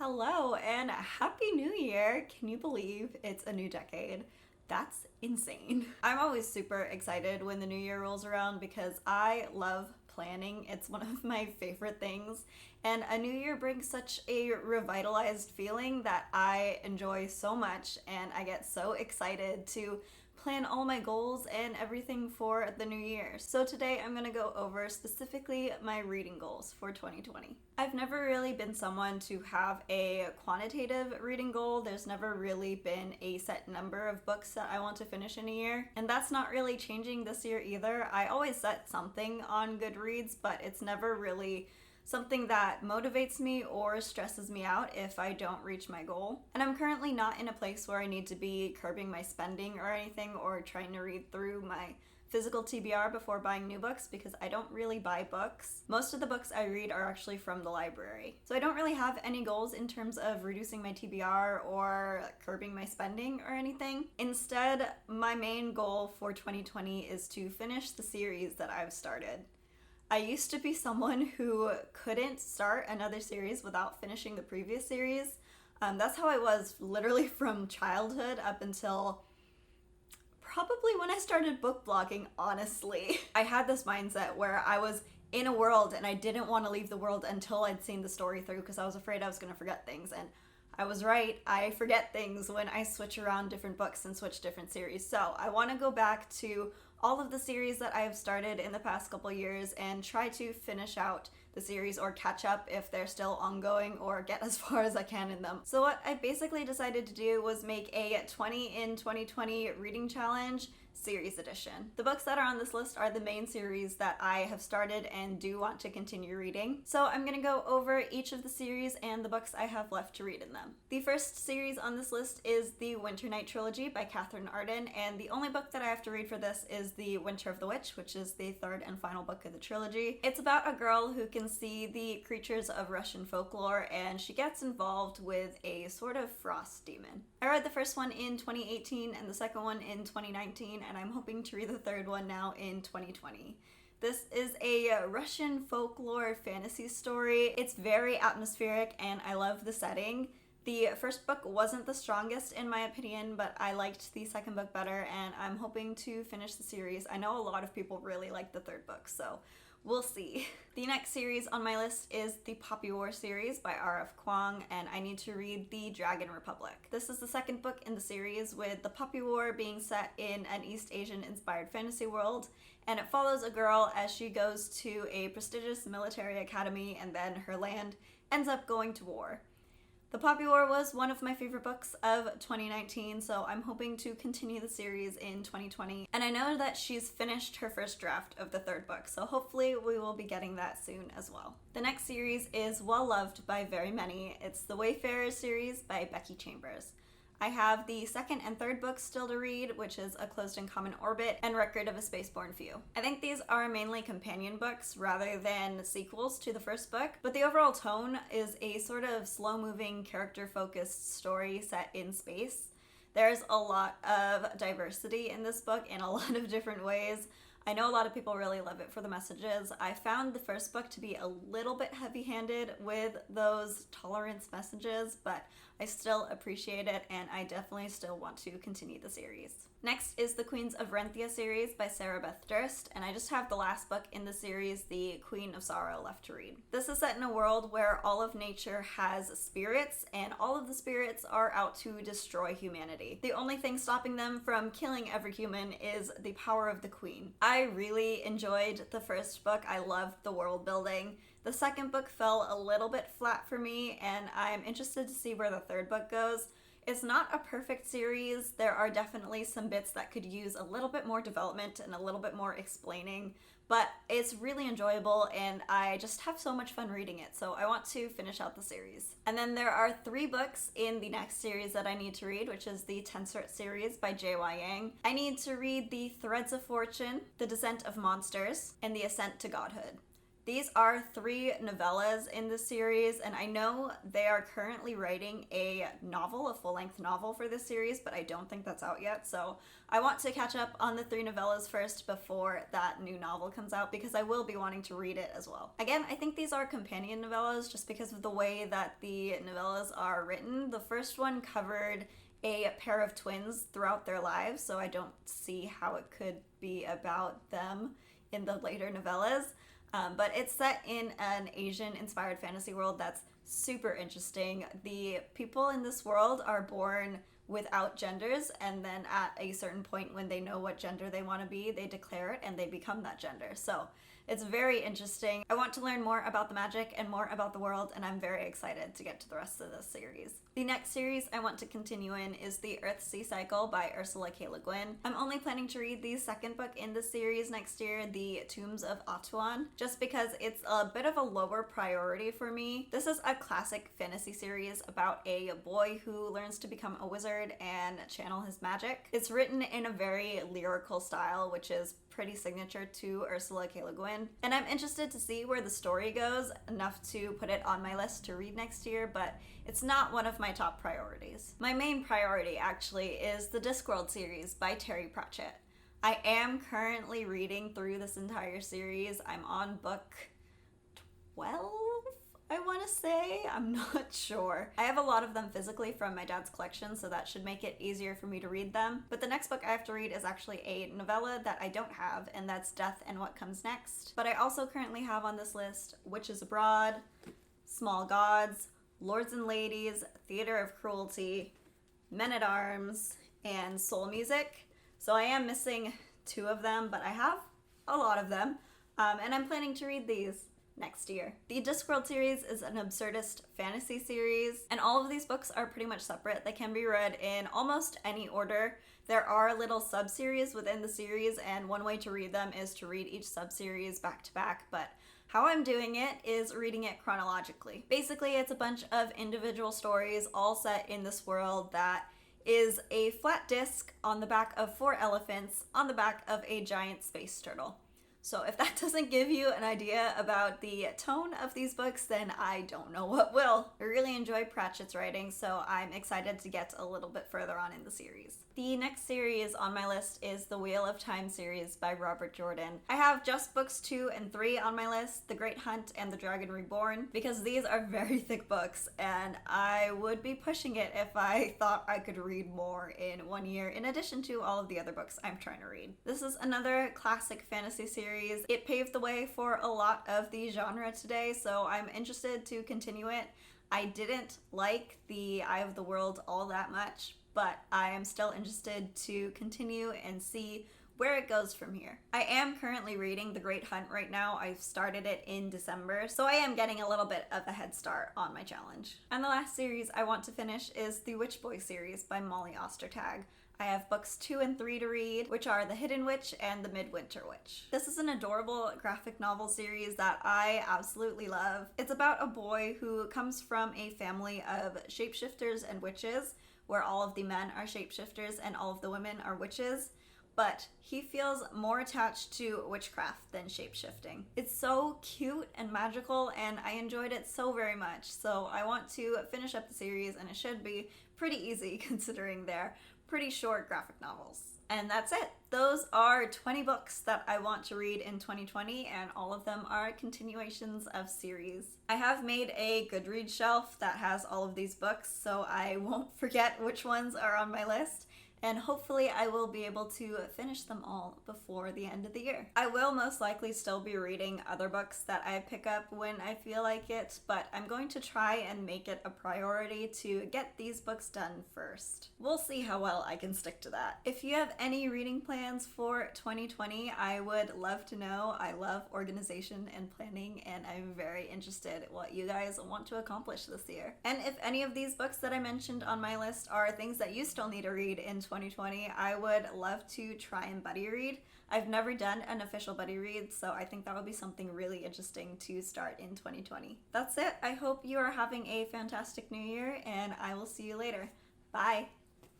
Hello and Happy New Year! Can you believe it's a new decade? That's insane. I'm always super excited when the new year rolls around because I love planning. It's one of my favorite things, and a new year brings such a revitalized feeling that I enjoy so much, and I get so excited to plan all my goals and everything for the new year. So today I'm gonna go over specifically my reading goals for 2020. I've never really been someone to have a quantitative reading goal. There's never really been a set number of books that I want to finish in a year, and that's not really changing this year either. I always set something on Goodreads, but it's never really something that motivates me or stresses me out if I don't reach my goal. And I'm currently not in a place where I need to be curbing my spending or anything or trying to read through my physical TBR before buying new books because I don't really buy books. Most of the books I read are actually from the library. So I don't really have any goals in terms of reducing my TBR or curbing my spending or anything. Instead, my main goal for 2020 is to finish the series that I've started. I used to be someone who couldn't start another series without finishing the previous series. That's how I was literally from childhood up until probably when I started book blogging, honestly. I had this mindset where I was in a world and I didn't want to leave the world until I'd seen the story through because I was afraid I was going to forget things. And I was right, I forget things when I switch around different books and switch different series. So I want to go back to all of the series that I have started in the past couple years and try to finish out the series or catch up if they're still ongoing or get as far as I can in them. So what I basically decided to do was make a 20 in 2020 reading challenge series edition. The books that are on this list are the main series that I have started and do want to continue reading. So I'm gonna go over each of the series and the books I have left to read in them. The first series on this list is the Winter Night Trilogy by Katherine Arden, and the only book that I have to read for this is The Winter of the Witch, which is the third and final book of the trilogy. It's about a girl who can see the creatures of Russian folklore, and she gets involved with a sort of frost demon. I read the first one in 2018 and the second one in 2019, and I'm hoping to read the third one now in 2020. This is a Russian folklore fantasy story. It's very atmospheric and I love the setting. The first book wasn't the strongest in my opinion, but I liked the second book better and I'm hoping to finish the series. I know a lot of people really like the third book, so we'll see. The next series on my list is the Poppy War series by R.F. Kuang, and I need to read The Dragon Republic. This is the second book in the series, with the Poppy War being set in an East Asian inspired fantasy world, and it follows a girl as she goes to a prestigious military academy and then her land ends up going to war. The Poppy War was one of my favorite books of 2019, so I'm hoping to continue the series in 2020. And I know that she's finished her first draft of the third book, so hopefully we will be getting that soon as well. The next series is well loved by very many. It's the Wayfarers series by Becky Chambers. I have the second and third books still to read, which is A Closed and Common Orbit and Record of a Spaceborn Few. I think these are mainly companion books rather than sequels to the first book, but the overall tone is a sort of slow-moving, character-focused story set in space. There's a lot of diversity in this book in a lot of different ways. I know a lot of people really love it for the messages. I found the first book to be a little bit heavy-handed with those tolerance messages, but I still appreciate it and I definitely still want to continue the series. Next is the Queens of Renthia series by Sarah Beth Durst, and I just have the last book in the series, The Queen of Sorrow, left to read. This is set in a world where all of nature has spirits, and all of the spirits are out to destroy humanity. The only thing stopping them from killing every human is the power of the queen. I really enjoyed the first book. I loved the world building. The second book fell a little bit flat for me, and I'm interested to see where the third book goes. It's not a perfect series. There are definitely some bits that could use a little bit more development and a little bit more explaining, but it's really enjoyable and I just have so much fun reading it, so I want to finish out the series. And then there are 3 books in the next series that I need to read, which is the Tensort series by J.Y. Yang. I need to read The Threads of Fortune, The Descent of Monsters, and The Ascent to Godhood. These are 3 novellas in the series, and I know they are currently writing a novel, a full-length novel for this series, but I don't think that's out yet, so I want to catch up on the 3 novellas first before that new novel comes out, because I will be wanting to read it as well. Again, I think these are companion novellas just because of the way that the novellas are written. The first one covered a pair of twins throughout their lives, so I don't see how it could be about them in the later novellas. But it's set in an Asian-inspired fantasy world that's super interesting. The people in this world are born without genders, and then at a certain point when they know what gender they want to be, they declare it and they become that gender. So it's very interesting. I want to learn more about the magic and more about the world, and I'm very excited to get to the rest of this series. The next series I want to continue in is The Earth-Sea Cycle by Ursula K. Le Guin. I'm only planning to read the second book in the series next year, The Tombs of Atuan, just because it's a bit of a lower priority for me. This is a classic fantasy series about a boy who learns to become a wizard and channel his magic. It's written in a very lyrical style, which is pretty signature to Ursula K. Le Guin, and I'm interested to see where the story goes, enough to put it on my list to read next year, but it's not one of my top priorities. My main priority actually is the Discworld series by Terry Pratchett. I am currently reading through this entire series. I'm on book 12, I want to say. I'm not sure. I have a lot of them physically from my dad's collection, so that should make it easier for me to read them. But the next book I have to read is actually a novella that I don't have, and that's Death and What Comes Next. But I also currently have on this list Witches Abroad, Small Gods, Lords and Ladies, Theater of Cruelty, Men-at-Arms, and Soul Music. So I am missing 2 of them, but I have a lot of them, and I'm planning to read these next year. The Discworld series is an absurdist fantasy series, and all of these books are pretty much separate. They can be read in almost any order. There are little sub-series within the series, and one way to read them is to read each sub-series back to back, but how I'm doing it is reading it chronologically. Basically, it's a bunch of individual stories all set in this world that is a flat disc on the back of 4 elephants on the back of a giant space turtle. So if that doesn't give you an idea about the tone of these books, then I don't know what will. I really enjoy Pratchett's writing, so I'm excited to get a little bit further on in the series. The next series on my list is the Wheel of Time series by Robert Jordan. I have just books 2 and 3 on my list, The Great Hunt and The Dragon Reborn, because these are very thick books, and I would be pushing it if I thought I could read more in 1 year, in addition to all of the other books I'm trying to read. This is another classic fantasy series. It paved the way for a lot of the genre today, so I'm interested to continue it. I didn't like the Eye of the World all that much, but I am still interested to continue and see where it goes from here. I am currently reading The Great Hunt right now. I started it in December, so I am getting a little bit of a head start on my challenge. And the last series I want to finish is the Witch Boy series by Molly Ostertag. I have books 2 and 3 to read, which are The Hidden Witch and The Midwinter Witch. This is an adorable graphic novel series that I absolutely love. It's about a boy who comes from a family of shapeshifters and witches, where all of the men are shapeshifters and all of the women are witches, but he feels more attached to witchcraft than shapeshifting. It's so cute and magical, and I enjoyed it so very much, so I want to finish up the series, and it should be pretty easy considering they're pretty short graphic novels. And that's it. Those are 20 books that I want to read in 2020, and all of them are continuations of series. I have made a Goodreads shelf that has all of these books, so I won't forget which ones are on my list, and hopefully I will be able to finish them all before the end of the year. I will most likely still be reading other books that I pick up when I feel like it, but I'm going to try and make it a priority to get these books done first. We'll see how well I can stick to that. If you have any reading plans for 2020, I would love to know. I love organization and planning, and I'm very interested in what you guys want to accomplish this year. And if any of these books that I mentioned on my list are things that you still need to read in 2020, I would love to try and buddy read. I've never done an official buddy read, so I think that would be something really interesting to start in 2020. That's it. I hope you are having a fantastic new year, and I will see you later. Bye!